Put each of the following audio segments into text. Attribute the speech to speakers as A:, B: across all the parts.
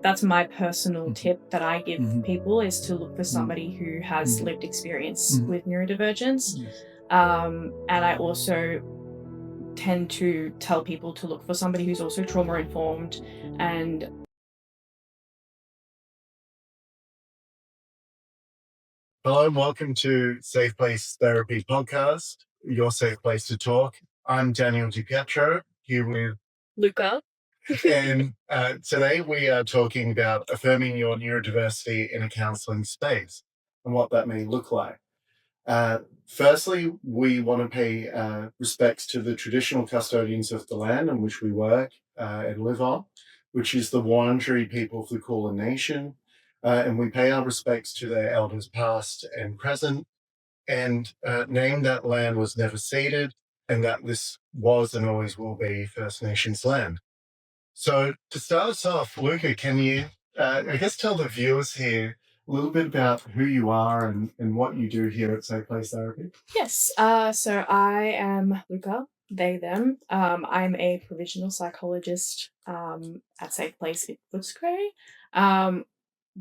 A: that's my personal
B: Mhm,
A: tip that I give
B: mhm,
A: people is to look for
B: mm,
A: somebody who has
B: mm,
A: lived experience
B: mm.
A: with neurodivergence.
B: Yes.
A: And I also tend to tell people to look for somebody who's also trauma informed and
B: Hello and welcome to Safe Place Therapy Podcast, your safe place to talk. I'm Daniel DiPietro here with,
A: Luca.
B: and today we are talking about affirming your neurodiversity in a counseling space and what that may look like. Firstly, we want to pay respects to the traditional custodians of the land on which we work and live on, which is the Wurundjeri people of the Kulin Nation. And we pay our respects to their elders past and present, and name that land was never ceded, and that this was and always will be First Nations land. So to start us off, Luca, can you, I guess, tell the viewers here a little bit about who you are and what you do here at Safe Place Therapy?
A: Yes, so I am Luca, they, them. I'm a provisional psychologist at Safe Place in Footscray. Um,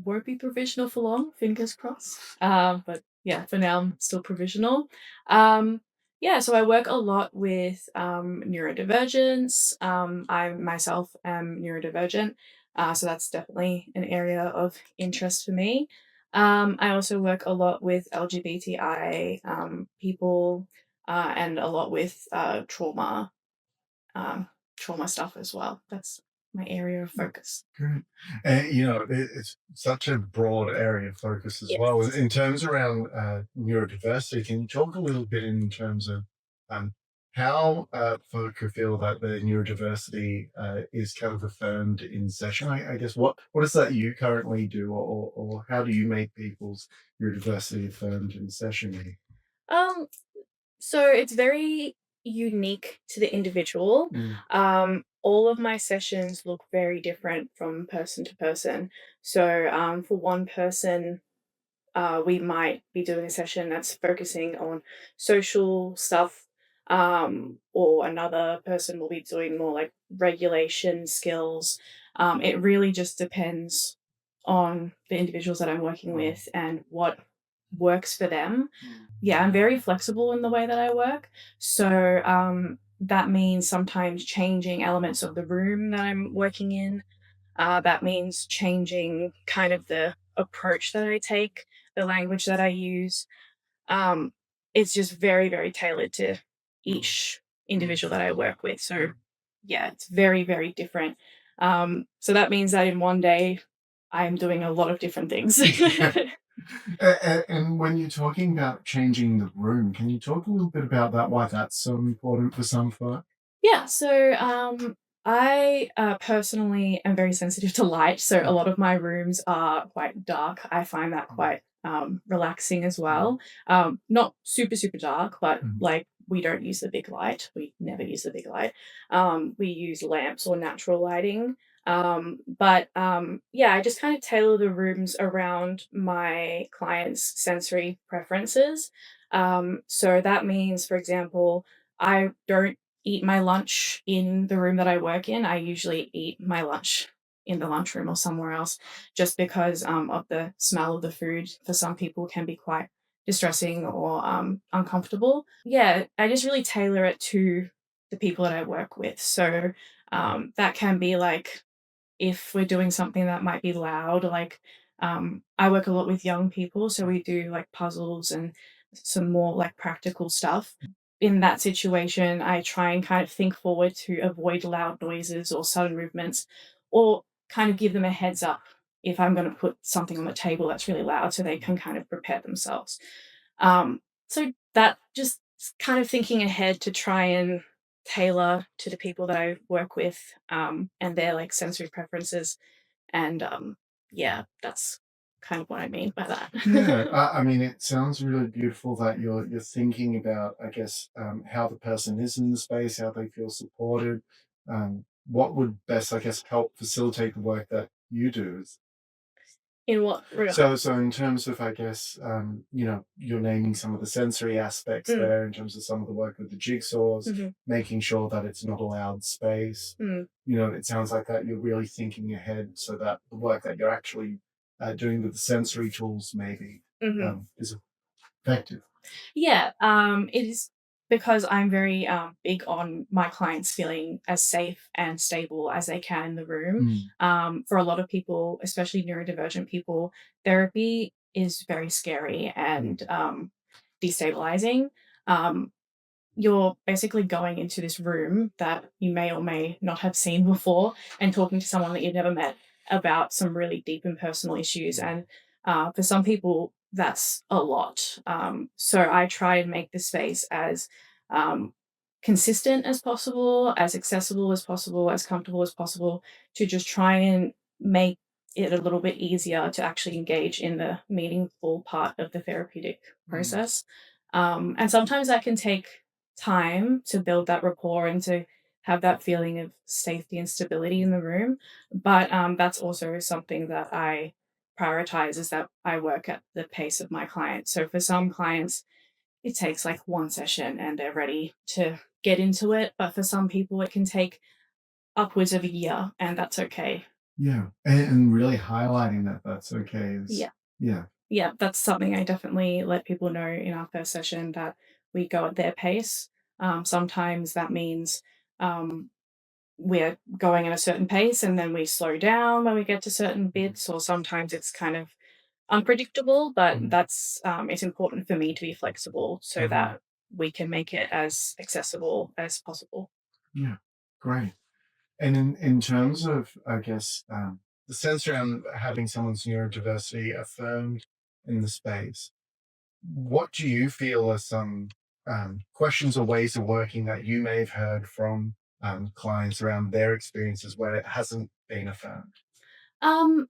A: won't be provisional for long, fingers crossed. But yeah, for now, I'm still provisional. Yeah, so I work a lot with neurodivergence. I myself am neurodivergent, so that's definitely an area of interest for me. I also work a lot with LGBTI people and a lot with um, trauma stuff as well. That's my area of focus.
B: Great. And it's such a broad area of focus as well.
A: Yes.
B: In terms around neurodiversity, can you talk a little bit in terms of um, how folk who feel that their neurodiversity is kind of affirmed in session? I guess what is that you currently do, or how do you make people's neurodiversity affirmed in session?
A: Um, so it's very unique to the individual.
B: Mm,
A: All of my sessions look very different from person to person. So for one person, we might be doing a session that's focusing on social stuff, or another person will be doing more like regulation skills. It really just depends on the individuals that I'm working
B: mm,
A: with and what works for them.
B: mm,
A: Yeah, I'm very flexible in the way that I work. So that means sometimes changing elements of the room that I'm working in. That means changing kind of the approach that I take, the language that I use. Um, it's just very, very tailored to each individual that I work with. So, yeah, it's very, very different. So that means that in one day, I'm doing a lot of different things.
B: mm. And when you're talking about changing the room, can you talk a little bit about that? Why that's so important for some folk?
A: Yeah, so I personally am very sensitive to light, so a lot of my rooms are quite dark. I find that quite relaxing as well. Not super, super dark, but
B: Mm,
A: like we don't use the big light. We never use the big light. We use lamps or natural lighting. But yeah, I just kind of tailor the rooms around my clients' sensory preferences. So that means, for example, I don't eat my lunch in the room that I work in. I usually eat my lunch in the lunchroom or somewhere else just because of the smell of the food for some people can be quite distressing or uncomfortable. Yeah, I just really tailor it to the people that I work with. So that can be like if we're doing something that might be loud, like I work a lot with young people, so we do like puzzles and some more like practical stuff. In that situation, I try and kind of think forward to avoid loud noises or sudden movements, or kind of give them a heads up if I'm going to put something on the table that's really loud so they can kind of prepare themselves. So that just kind of thinking ahead to try and tailor to the people that I work with and their like sensory preferences. And yeah, that's kind of what I mean by
B: Yeah,
A: that.
B: I mean, it sounds really beautiful that you're thinking about, I guess, how the person is in the space, how they feel supported. What would best, I guess, help facilitate the work that you do?
A: In what regard?
B: So in terms of, I guess, you're naming some of the sensory aspects
A: Mm,
B: there in terms of some of the work with the jigsaws,
A: mhm,
B: making sure that it's not a loud space.
A: mm,
B: It sounds like that you're really thinking ahead so that the work that you're actually doing with the sensory tools maybe
A: mhm.
B: is effective.
A: Yeah, it is because I'm very big on my clients feeling as safe and stable as they can in the room.
B: Mm,
A: For a lot of people, especially neurodivergent people, therapy is very scary
B: mm,
A: and destabilizing. Um, you're basically going into this room that you may or may not have seen before and talking to someone that you've never met about some really deep and personal issues.
B: mm,
A: And for some people, that's a lot. So I try and make the space as um, consistent as possible, as accessible as possible, as comfortable as possible to just try and make it a little bit easier to actually engage in the meaningful part of the therapeutic
B: mm.
A: process. And sometimes that can take time to build that rapport and to have that feeling of safety and stability in the room. But that's also something that I prioritize is that I work at the pace of my clients. So for some clients, it takes like one session and they're ready to get into it. But for some people, it can take upwards of a year, and that's okay.
B: Yeah, and really highlighting that that's okay is
A: Yeah.
B: yeah.
A: Yeah, that's something I definitely let people know in our first session that we go at their pace. Sometimes that means um, we're going at a certain pace and then we slow down when we get to certain
B: Mhm,
A: bits, or sometimes it's kind of unpredictable, but
B: mhm,
A: that's it's important for me to be flexible so
B: mhm.
A: that we can make it as accessible as possible.
B: Yeah, great. And in terms of, I guess, the sense around having someone's neurodiversity affirmed in the space, what do you feel are some questions or ways of working that you may have heard from clients around their experiences where it hasn't been affirmed?
A: Um,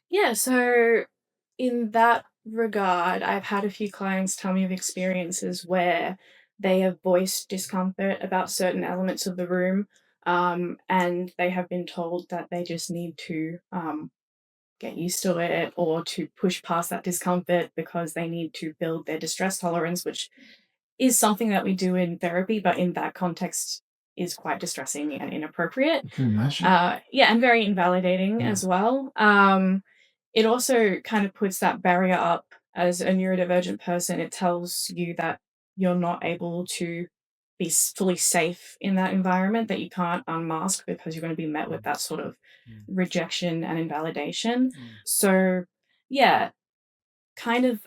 A: yeah, so in that regard, I've had a few clients tell me of experiences where they have voiced discomfort about certain elements of the room, and they have been told that they just need to get used to it or to push past that discomfort because they need to build their distress tolerance, which is something that we do in therapy, but in that context is quite distressing and inappropriate.
B: I can imagine.
A: Yeah, and very invalidating
B: Yeah.
A: as well. It also kind of puts that barrier up as a neurodivergent person. It tells you that you're not able to be fully safe in that environment, that you can't unmask because you're going to be met with
B: Mm,
A: that sort of
B: mm,
A: rejection and invalidation.
B: mm.
A: So, yeah, kind of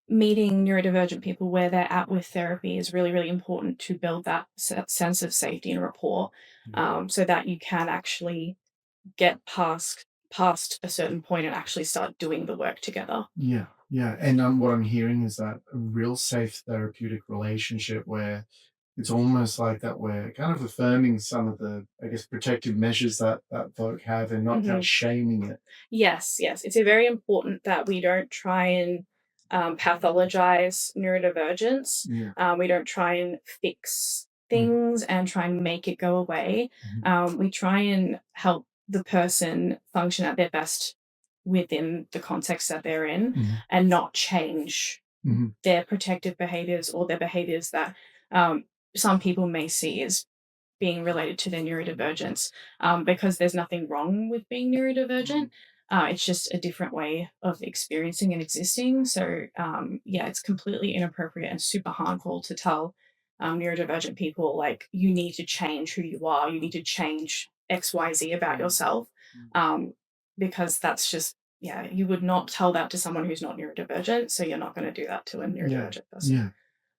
A: meeting neurodivergent people where they're at with therapy is really, really important to build that sense of safety and rapport,
B: Mm.
A: so that you can actually get past a certain point and actually start doing the work together.
B: Yeah, yeah. And what I'm hearing is that a real safe therapeutic relationship where it's almost like that we're kind of affirming some of the, I guess, protective measures that folk have and not kind
A: Hmm.
B: of shaming it.
A: Yes, yes. It's very important that we don't try and pathologize neurodivergence.
B: Yeah.
A: We don't try and fix
B: Mm,
A: things and try and make it go away.
B: mhm,
A: We try and help the person function at their best within the context that they're in
B: mhm,
A: and not change
B: mhm,
A: their protective behaviors or their behaviors that um, some people may see as being related to their neurodivergence, because there's nothing wrong with being neurodivergent.
B: mm,
A: It's just a different way of experiencing and existing. So, yeah, it's completely inappropriate and super harmful to tell neurodivergent people, like, you need to change who you are, you need to change XYZ about
B: mm,
A: yourself,
B: mm.
A: um, because that's just, yeah, you would not tell that to someone who's not neurodivergent. So, you're not going to do that to a
B: Yeah,
A: neurodivergent person.
B: yeah.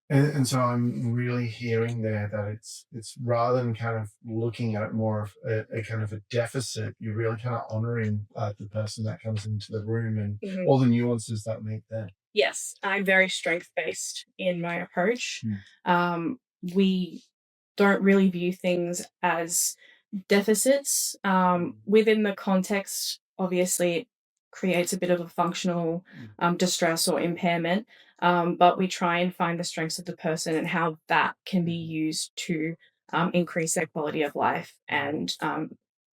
B: And so I'm really hearing there that it's rather than kind of looking at it more of a kind of a deficit, you're really kind of honoring the person that comes into the room and
A: Mhm.
B: all the nuances that make that.
A: Yes, I'm very strength based in my approach.
B: Mm,
A: We don't really view things as deficits.
B: mm,
A: Within the context, obviously, it creates a bit of a functional
B: mm,
A: distress or impairment, but we try and find the strengths of the person and how that can be
B: mm,
A: used to increase their quality of life
B: mm,
A: and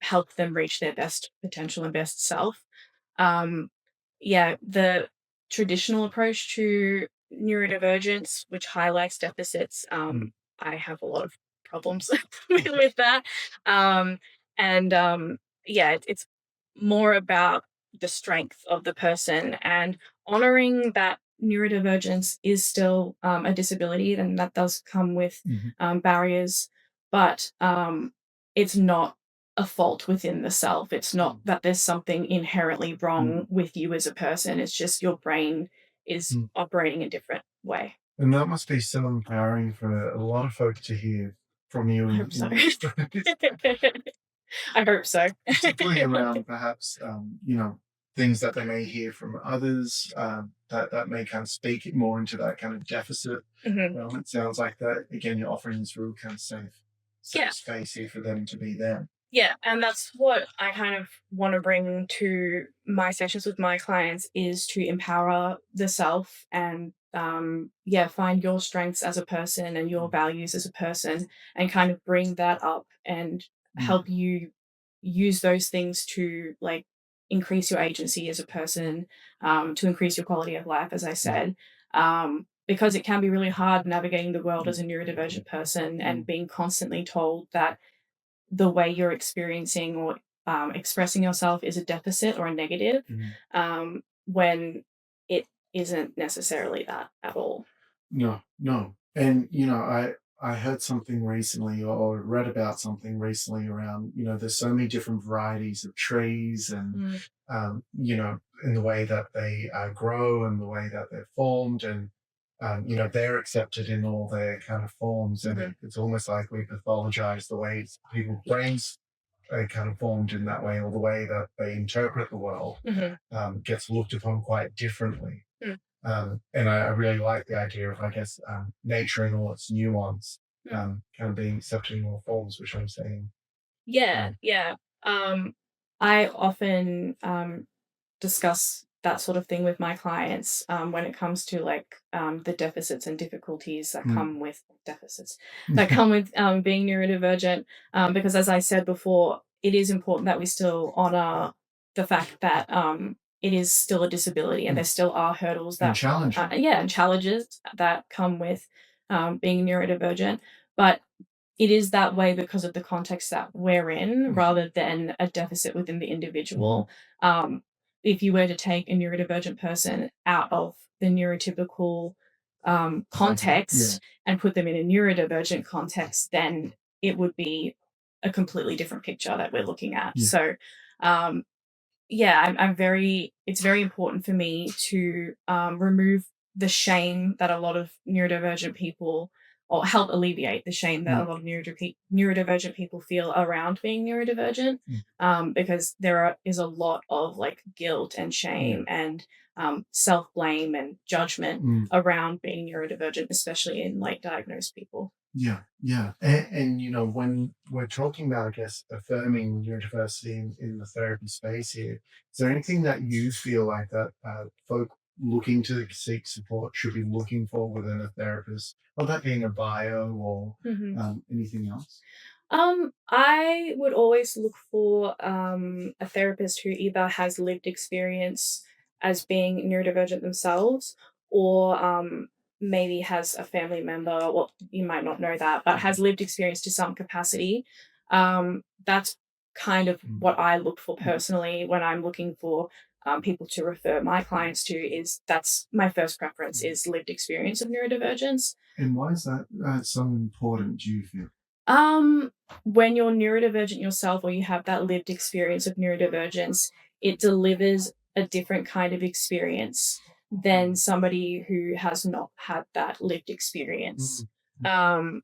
A: help them reach their best potential and best self. Um, yeah, the traditional approach to neurodivergence, which highlights deficits, I have a lot of problems with that. Um, and yeah, it's more about the strength of the person and honoring that neurodivergence is still a disability, and that does come with
B: Mhm.
A: barriers, but it's not a fault within the self. It's not that there's something inherently
B: Mm.
A: wrong with you as a person. It's just your brain is
B: Mm.
A: operating a different way.
B: And that must be so empowering for a lot of folk to hear from you
A: I hope so.
B: in your stories.
A: I hope so.
B: Particularly around perhaps things that they may hear from others, that may kind of speak it more into that kind of deficit.
A: Mhm.
B: It sounds like that again. You're offering this real kind of safe
A: Yeah.
B: space here for them to be them.
A: Yeah, and that's what I kind of want to bring to my sessions with my clients is to empower the self and yeah, find your strengths as a person and your values as a person and kind of bring that up and
B: Mm.
A: help you use those things to like increase your agency as a person, to increase your quality of life, as I
B: Mm.
A: said. Because it can be really hard navigating the world as a neurodivergent person and
B: Mm.
A: being constantly told that the way you're experiencing or expressing yourself is a deficit or a negative,
B: Mm.
A: when it isn't necessarily that at all.
B: No, no. And I heard something recently or read about something recently around, there's so many different varieties of trees and
A: Mm,
B: in the way that they grow and the way that they're formed and they're accepted in all their kind of forms and
A: mhm,
B: it's almost like we pathologize the way people's brains are kind of formed in that way or the way that they interpret the world
A: mhm,
B: gets looked upon quite differently.
A: mm,
B: And I really like the idea of, I guess, nature and all its nuance,
A: mm.
B: kind of being accepted in all forms, which I'm saying.
A: Yeah,
B: Um,
A: yeah. I often discuss that sort of thing with my clients when it comes to like the deficits and difficulties that
B: mm,
A: come with deficits that come with being neurodivergent. Because as I said before, it is important that we still honor the fact that it is still a disability and there
B: mm,
A: still are hurdles
B: and
A: that,
B: challenging.
A: yeah, and challenges that come with being neurodivergent. But it is that way because of the context that we're in
B: Mm.
A: rather than a deficit within the
B: Mhm.
A: individual. Um, if you were to take a neurodivergent person out of the neurotypical
B: Segment. Yeah.
A: context and put them in a neurodivergent context, then it would be a completely different picture that we're looking at.
B: Yeah.
A: So, um, yeah, I'm very, it's very important for me to remove the shame that a lot of neurodivergent people, or help alleviate the shame that a
B: Mm.
A: lot of neurodivergent people feel around being neurodivergent,
B: Mm.
A: because is a lot of like guilt and
B: Yeah.
A: shame and self blame and judgment
B: Mm.
A: around being neurodivergent, especially in like diagnosed people.
B: Yeah. Yeah. And when we're talking about, I guess, affirming neurodiversity in the therapy space here, is there anything that you feel like that folk looking to seek support should be looking for within a therapist? Or that being a bio or
A: Mhm.
B: anything else?
A: I would always look for a therapist who either has lived experience as being neurodivergent themselves or maybe has a family member. Well, you might not know that, but has lived experience to some capacity. That's kind of
B: Mm.
A: what I look for personally when I'm looking for people to refer my clients to. Is that's my first preference
B: Mm.
A: is lived experience of neurodivergence.
B: And why is that so important, do you feel?
A: Um, when you're neurodivergent yourself or you have that lived experience of neurodivergence, it delivers a different kind of experience than somebody who has not had that lived experience.
B: Mm.
A: Um,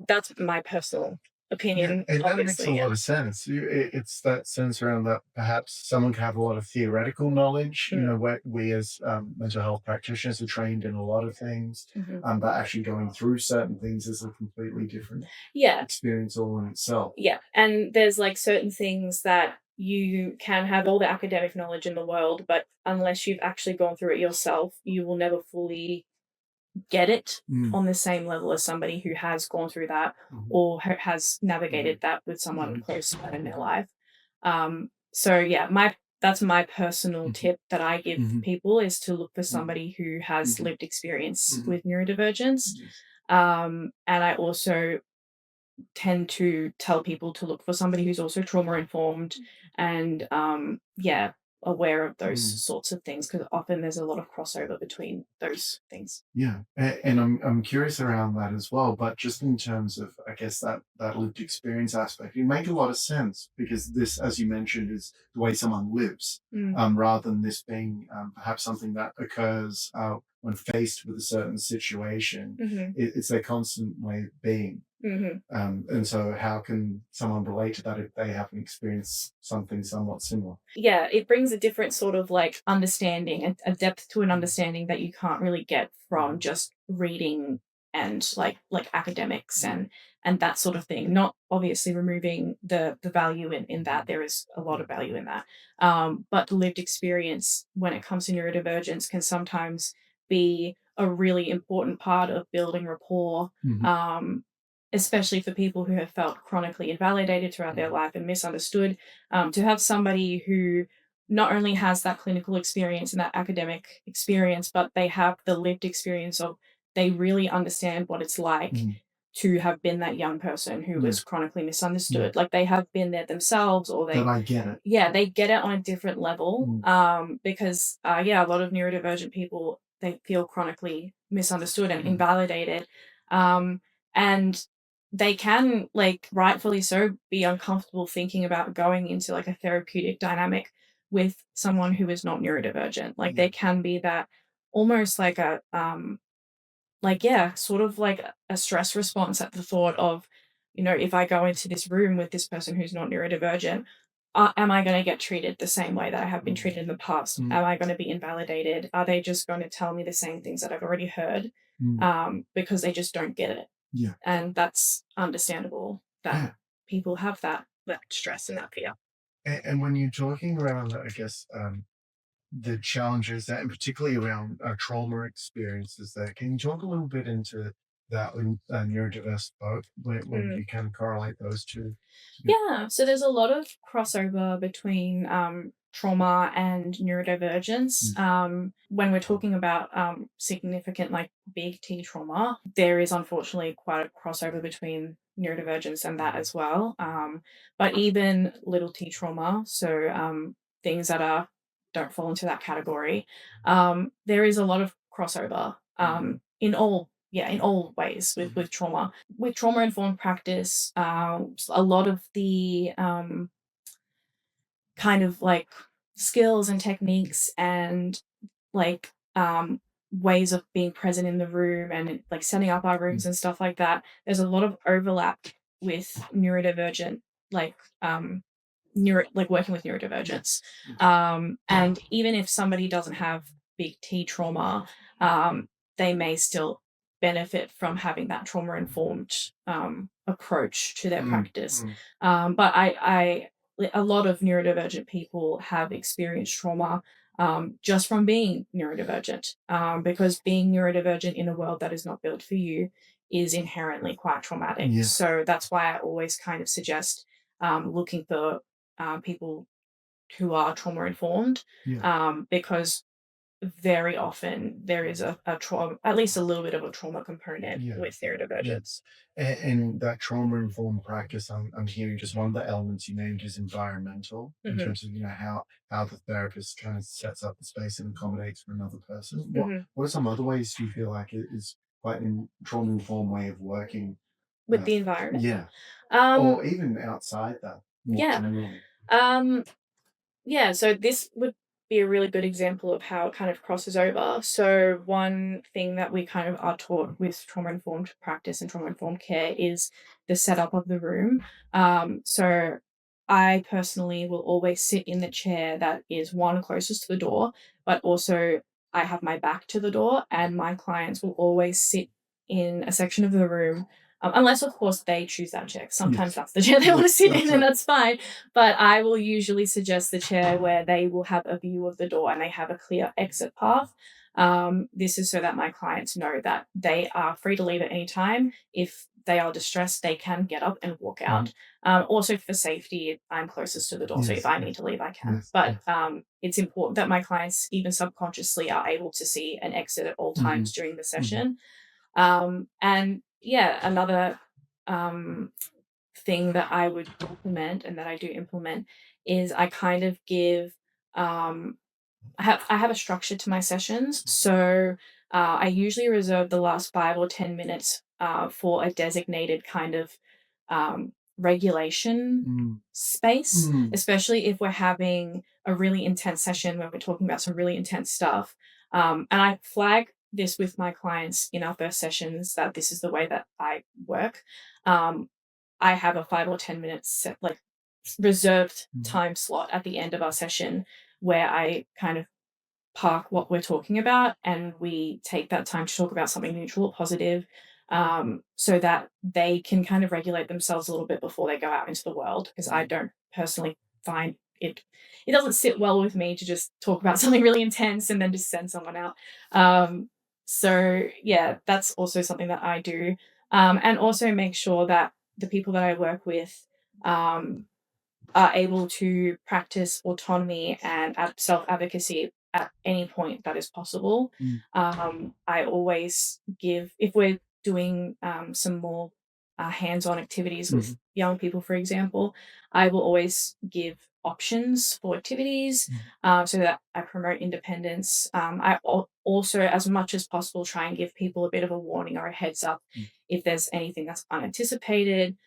A: that's my personal
B: Yeah,
A: opinion,
B: and that makes a
A: obviously.
B: lot
A: Yeah.
B: of sense. It's that sense around that perhaps someone can have a lot of theoretical knowledge.
A: Mm,
B: Where we as mental health practitioners are trained in a lot of things,
A: mhm.
B: but actually going through certain things is a completely different
A: Yeah.
B: experience all in itself.
A: Yeah. And there's like certain things that you can have all the academic knowledge in the world, but unless you've actually gone through it yourself, you will never fully get it
B: Mm.
A: on the same level as somebody who has gone through that
B: Mhm.
A: or has
B: Mhm.
A: navigated that with someone
B: Mhm.
A: close in their life. So yeah, my that's my personal
B: Mhm.
A: tip that I give
B: Mhm.
A: people, is to look for
B: Mhm.
A: somebody who has
B: Mhm.
A: lived experience
B: Mhm.
A: with neurodivergence.
B: Yes.
A: And I also tend to tell people to look for somebody who's also trauma informed and yeah, aware of those
B: Mm.
A: sorts of things, because often there's a lot of crossover between those things.
B: Yeah, and I'm curious around that as well. But just in terms of, I guess that lived experience aspect, it make a lot of sense because this, as you mentioned, is the way someone lives,
A: Mm,
B: rather than this being perhaps something that occurs when faced with a certain situation.
A: hmm
B: It's their constant way of being.
A: hmm
B: And so, how can someone relate to that if they haven't experienced something somewhat similar?
A: Yeah, it brings a different sort of like understanding and a depth to an understanding that you can't really get from just reading and like academics and that sort of thing. Not obviously removing the value in that. There is a lot of value in that. But the lived experience when it comes to neurodivergence can sometimes be a really important part of building rapport.
B: Mhm.
A: Um, Especially for people who have felt chronically invalidated throughout their life and misunderstood, to have somebody who not only has that clinical experience and that academic experience, but they have the lived experience of, they really understand what it's like
B: Mhm.
A: to have been that young person who
B: Yeah,
A: was chronically
B: yeah.
A: misunderstood. Like they have been there themselves, or
B: That
A: they,
B: I get it.
A: yeah, they get it on a different level.
B: Mm.
A: Because yeah, a lot of neurodivergent people, they feel chronically misunderstood and
B: Mm.
A: invalidated. And they can, like rightfully so, be uncomfortable thinking about going into like a therapeutic dynamic with someone who is not neurodivergent. Like
B: Yeah.
A: there can be that almost like a like yeah, sort of like a stress response at the thought of, if I go into this room with this person who's not neurodivergent, am I going to get treated the same way that I have been
B: Mm.
A: treated in the past?
B: Mm.
A: Am I going to be invalidated? Are they just going to tell me the same things that I've already heard?
B: Mm.
A: Because they just don't get it.
B: Yeah.
A: And that's understandable that
B: Yeah.
A: people have that stress and that fear.
B: And when you're talking around, I guess, the challenges that, and particularly around trauma experiences, there, can you talk a little bit into that in neurodiverse both, when
A: Mm.
B: you can correlate those two together?
A: Yeah, so there's a lot of crossover between trauma and neurodivergence.
B: Mm.
A: When we're talking about significant, like big T trauma, there is unfortunately quite a crossover between neurodivergence and that as well. But even little T trauma, so things that are don't fall into that category, there is a lot of crossover in all, yeah, in all ways with trauma. With trauma informed practice, a lot of the kind of like skills and techniques and like ways of being present in the room and like setting up our
B: Mm.
A: rooms and stuff like that, there's a lot of overlap with neurodivergent, like like working with neurodivergence. And even if somebody doesn't have big T trauma, they may still benefit from having that trauma informed approach to their
B: Mm.
A: practice.
B: Mm.
A: But a lot of neurodivergent people have experienced trauma just from being neurodivergent, because being neurodivergent in a world that is not built for you is inherently quite traumatic.
B: Yeah.
A: So that's why I always kind of suggest looking for people who are trauma informed,
B: Yeah.
A: because very often there is a trauma, at least a little bit of a trauma component
B: Yeah.
A: with
B: Yeah.
A: neurodivergence.
B: And that trauma informed practice, I'm hearing just one of the elements you named is environmental, in
A: Hmm
B: terms of how the therapist kind of sets up the space and accommodates for another person.
A: hmm
B: What are some other ways do you feel like it is quite a trauma informed way of working?
A: With
B: Uh,
A: the environment.
B: yeah,
A: Um,
B: or even outside that more
A: yeah.
B: generally.
A: Um, Yeah, so this would be a really good example of how it kind of crosses over. So, one thing that we kind of are taught with trauma informed practice and trauma informed care is the setup of the room. So, I personally will always sit in the chair that is one closest to the door, but also I have my back to the door, and my clients will always sit in a section of the room. Unless, of course, they choose that chair. Sometimes
B: Yes,
A: that's the chair they want to
B: yes,
A: sit
B: that's
A: in, and
B: right.
A: that's fine, but I will usually suggest the chair where they will have a view of the door and they have a clear exit path. This is so that my clients know that they are free to leave at any time if they are distressed, they can get up and walk
B: Mhm.
A: out. Also for safety, I'm closest to the door, so if
B: Yes,
A: I
B: yes,
A: need to leave, I can.
B: yes,
A: But
B: yes.
A: it's important that my clients, even subconsciously, are able to see an exit at all
B: Mhm,
A: times during the
B: mhm,
A: session. And yeah, another um, thing that I would implement and that I do implement is I kind of give um, I have a structure to my sessions. So I usually reserve the last 5 or 10 minutes for a designated kind of regulation
B: mm,
A: space,
B: mm,
A: especially if we're having a really intense session where we're talking about some really intense stuff. And I flag this with my clients in our first sessions that this is the way that I work. Um, I have a 5 or 10 minutes like reserved
B: mm,
A: time slot at the end of our session where I kind of park what we're talking about and we take that time to talk about something neutral or positive, so that they can kind of regulate themselves a little bit before they go out into the world. Because I
B: mm.
A: don't personally find it doesn't sit well with me to just talk about something really intense and then just send someone out. So yeah, that's also something that I do, and also make sure that the people that I work with um, are able to practice autonomy and self advocacy at any point that is possible.
B: Mm,
A: I always give, if we're doing some more hands on activities with
B: mhm,
A: young people, for example, I will always give options for activities
B: mm,
A: so that I promote independence. Also, as much as possible, try and give people a bit of a warning or a heads up
B: mm,
A: if there's anything that's unanticipated,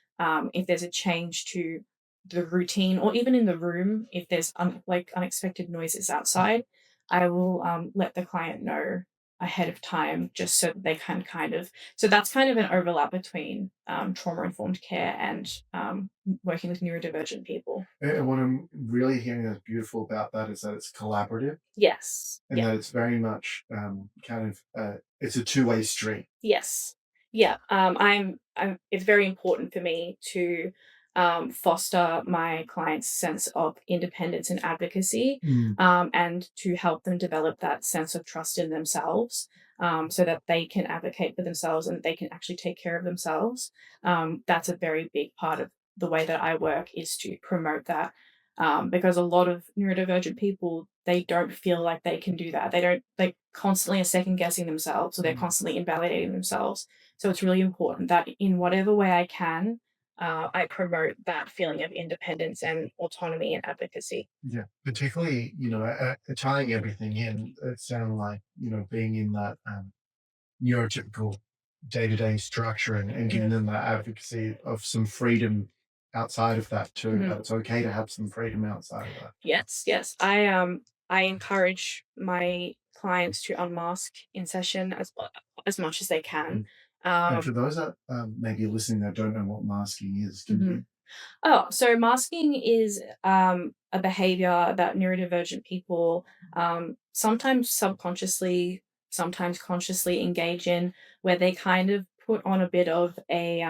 A: if there's a change to the routine or even in the room if there's like unexpected noises outside. I will let the client know ahead of time just so that they can kind of, so that's kind of an overlap between trauma informed care and working with neurodivergent people.
B: and what I'm really hearing that's beautiful about that is that it's collaborative
A: Yes,
B: and
A: yeah.
B: that it's very much, kind of, it's a two-way street.
A: Yes. Yeah. It's very important for me to foster my clients' sense of independence and advocacy,
B: Mm,
A: and to help them develop that sense of trust in themselves, so that they can advocate for themselves and they can actually take care of themselves. That's a very big part of the way that I work is to promote that. Because a lot of neurodivergent people, they don't feel like they can do that. They constantly are second guessing themselves or they're
B: mm.
A: constantly invalidating themselves. So it's really important that in whatever way I can, I promote that feeling of independence and autonomy and advocacy.
B: Yeah, particularly, tying everything in, it sounded like, being in that, neurotypical day-to-day structure and giving
A: Mhm.
B: them that advocacy of some freedom outside of that too,
A: Mhm.
B: that it's okay to have some freedom outside of that.
A: Yes, yes. I encourage my clients to unmask in session as much as they can.
B: Mm. And for
A: Um,
B: those that, maybe listening that don't know what masking is, can
A: mhm.
B: you?
A: Oh, so masking is a behavior that neurodivergent people sometimes subconsciously, sometimes consciously engage in, where they kind of put on a bit of a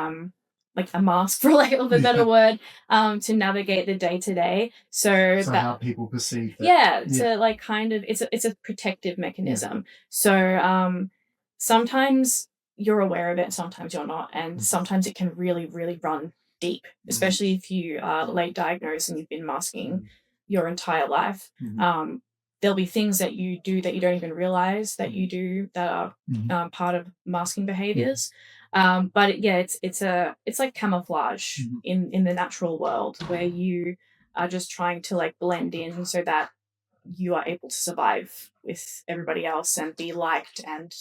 A: like a mask, for lack of a better
B: Yeah.
A: word, to navigate the day to day. So
B: So
A: that
B: how people perceive that.
A: yeah,
B: Yeah,
A: to like kind of it's a protective
B: yeah.
A: mechanism. So sometimes you're aware of it, sometimes you're not, and
B: Mhm,
A: sometimes it can really, really run deep,
B: mhm,
A: especially if you are late diagnosed and you've been masking
B: mhm,
A: your entire life.
B: mhm,
A: Um, there'll be things that you do that you don't even realize that
B: mhm,
A: you do that are
B: mhm,
A: part of masking
B: mhm,
A: behaviors. Yeah, it's like camouflage
B: mhm,
A: in the natural world where you are just trying to like blend in so that you are able to survive with everybody else and be liked and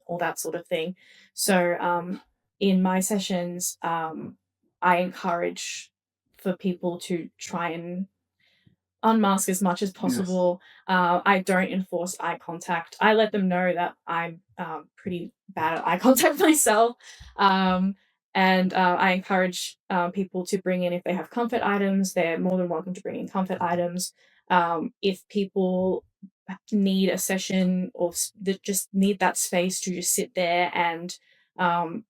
A: all that sort of thing. So in my sessions, I encourage for people to try and unmask as much as
B: yes.
A: possible. I don't enforce eye contact. I let them know that I'm pretty bad at eye contact myself. Um, and I encourage people to bring in, if they have comfort items, they're more than welcome to bring in comfort items. If people need a session or that just need that space to just sit there and um,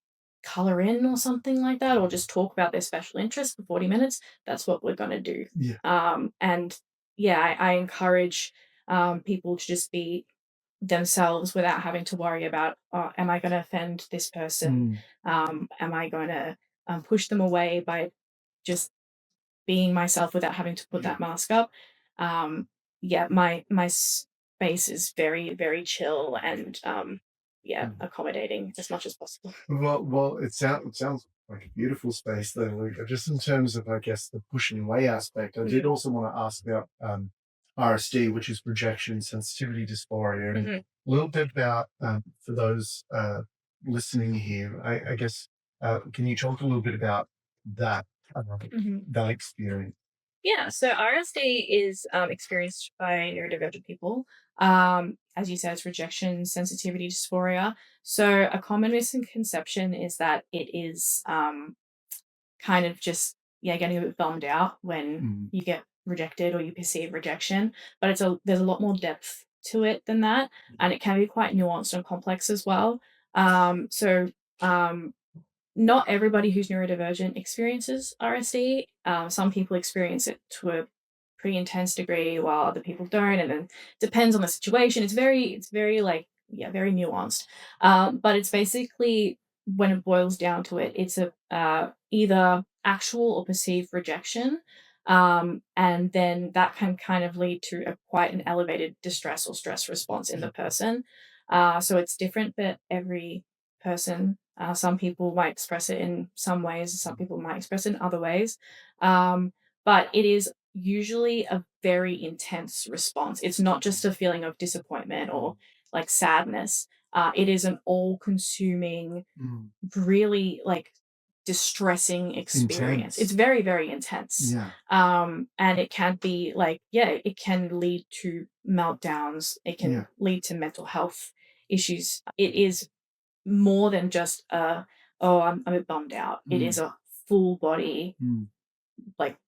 A: color in or something like that, or just talk about their special interest for 40 minutes, that's what we're going to do.
B: Yeah.
A: And yeah, I encourage people to just be themselves without having to worry about, oh, am I going to offend this person?
B: Mm,
A: Am I going to push them away by just being myself without having to put
B: yeah.
A: that mask up? Um, yeah, my space is very very chill and yeah,
B: Mm.
A: accommodating as much as possible.
B: Well, it sounds like a beautiful space there, Luca. Just in terms of, I guess, the pushing away aspect, I did
A: Mhm,
B: also want to ask about RSD, which is rejection sensitivity dysphoria, and
A: mhm,
B: a little bit about for those listening here. I guess can you talk a little bit about that uh,
A: mhm.
B: that experience?
A: Yeah, so RSD is experienced by neurodivergent people. As you said, it's rejection sensitivity dysphoria. So a common misconception is that it is kind of just, yeah, getting a bit bummed out when
B: Mm,
A: you get rejected or you perceive rejection. But there's a lot more depth to it than that, and it can be quite nuanced and complex as well. So not everybody who's neurodivergent experiences RSD. Some people experience it to a pretty intense degree, while other people don't, and then depends on the situation. It's very like, yeah, very nuanced. But it's basically, when it boils down to it, it's a either actual or perceived rejection, and then that can kind of lead to a quite an elevated distress or stress response in
B: yeah.
A: the person. So it's different for every person. Some people might express it in some ways, some people might express it in other ways. Um, but it is usually a very intense response. It's not just a feeling of disappointment or like sadness. It is an all consuming,
B: Mm,
A: really like distressing experience. It's
B: intense.
A: very, very intense.
B: Yeah.
A: And it can be like, yeah, it can lead to meltdowns, it
B: Yeah.
A: can lead to mental health issues. It is more than just a, oh, I'm a bit bummed out. It is
B: Mm,
A: a full body
B: mm.
A: like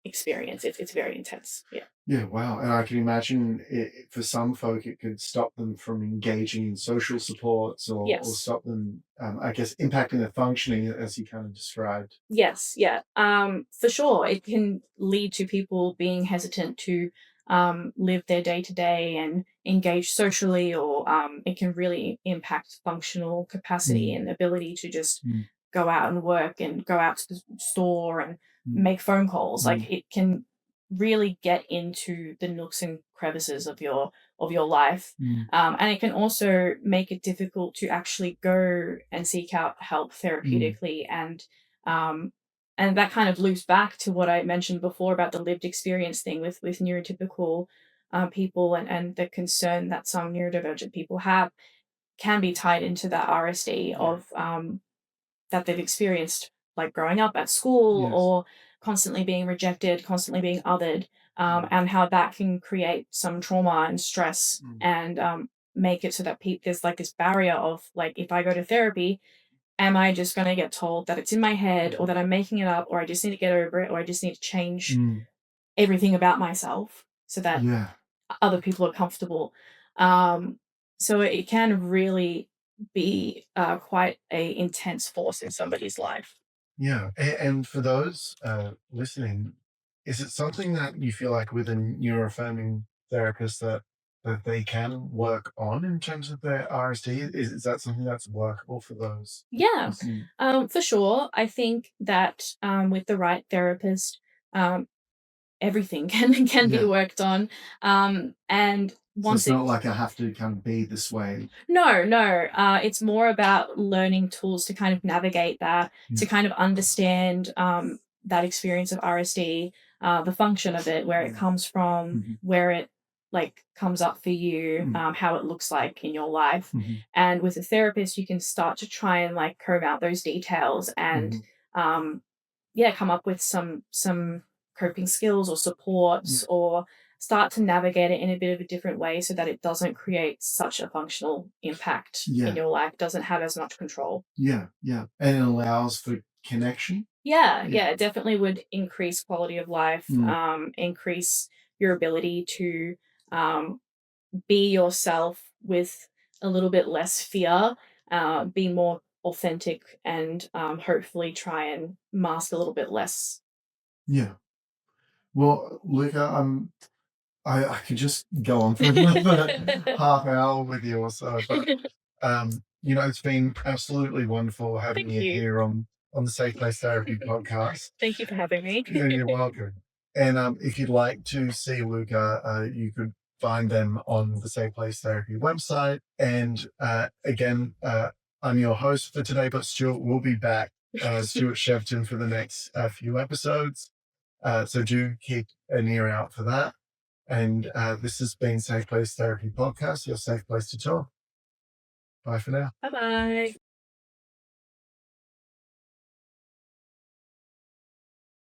A: experience. It's very intense. Yeah.
B: Yeah, wow. And I can imagine for some folk, it could stop them from engaging in social supports or
A: Yes.
B: stop them, I guess, impacting their functioning as you kind of described.
A: Yes, yeah. For sure, it can lead to people being hesitant to live their day to day and engage socially, or it can really impact functional capacity
B: Mm,
A: and ability to just
B: mm,
A: go out and work and go out to the store and
B: mm,
A: make phone calls.
B: mm,
A: Like, it can really get into the nooks and crevices of your life.
B: mm,
A: And it can also make it difficult to actually go and seek out help
B: mm,
A: therapeutically, um, and that kind of loops back to what I mentioned before about the lived experience thing with neurotypical people, and the concern that some neurodivergent people have can be tied into that RSD
B: yeah.
A: of that they've experienced, like growing up at school
B: Yes.
A: or constantly being rejected, constantly being othered,
B: Mm,
A: and how that can create some trauma and stress,
B: mm,
A: and make it so that there's like this barrier of like, if I go to therapy, am I just going to get told that it's in my head, or that I'm making it up, or I just need to get over it, or I just need to change
B: mm,
A: everything about myself so that
B: yeah.
A: other people are comfortable? Um, so it can really be quite a intense force in somebody's life.
B: Yeah. And for those listening, is it something that you feel like with a neuroaffirming therapist that they can work on in terms of their RSD? Is that something that's workable for those
A: Yeah,
B: listening?
A: for sure. I think that with the right therapist, um, everything can be
B: Yeah.
A: worked on. And
B: So
A: once
B: it's
A: it
B: not like I have to kind of be this way.
A: No, no. It's more about learning tools to kind of navigate that,
B: Yeah.
A: to kind of understand that experience of RSD, the function of it, where it
B: Mm,
A: comes from,
B: mhm,
A: where it like comes up for you,
B: mm,
A: how it looks like in your life.
B: mhm,
A: And with a therapist, you can start to try and like comb out those details and
B: mhm.
A: um, yeah, come up with some coping skills or
B: Yeah.
A: supports, or start to navigate it in a bit of a different way so that it doesn't create such a functional impact in
B: Yeah.
A: your life, doesn't have as much control.
B: Yeah. Yeah. And it allows for connection.
A: Yeah,
B: Yeah.
A: yeah, it definitely would increase quality of life,
B: Mm,
A: increase your ability to um, be yourself with a little bit less fear, be more authentic, and hopefully try and mask a little bit less.
B: yeah. Well, Luca, I could just go on for another half hour with you or so, but it's been absolutely wonderful having
A: Thank
B: you
A: you.
B: here on the Safe Place Therapy podcast.
A: Thank you for having me.
B: Yeah, you're welcome. And if you'd like to see Luca, you could find them on the Safe Place Therapy website. And again, I'm your host for today, but Stuart will be back, Stuart Shevton, for the next few episodes. So do keep an ear out for that. And this has been Safe Place Therapy Podcast, your safe place to talk. Bye for now.
A: Bye bye.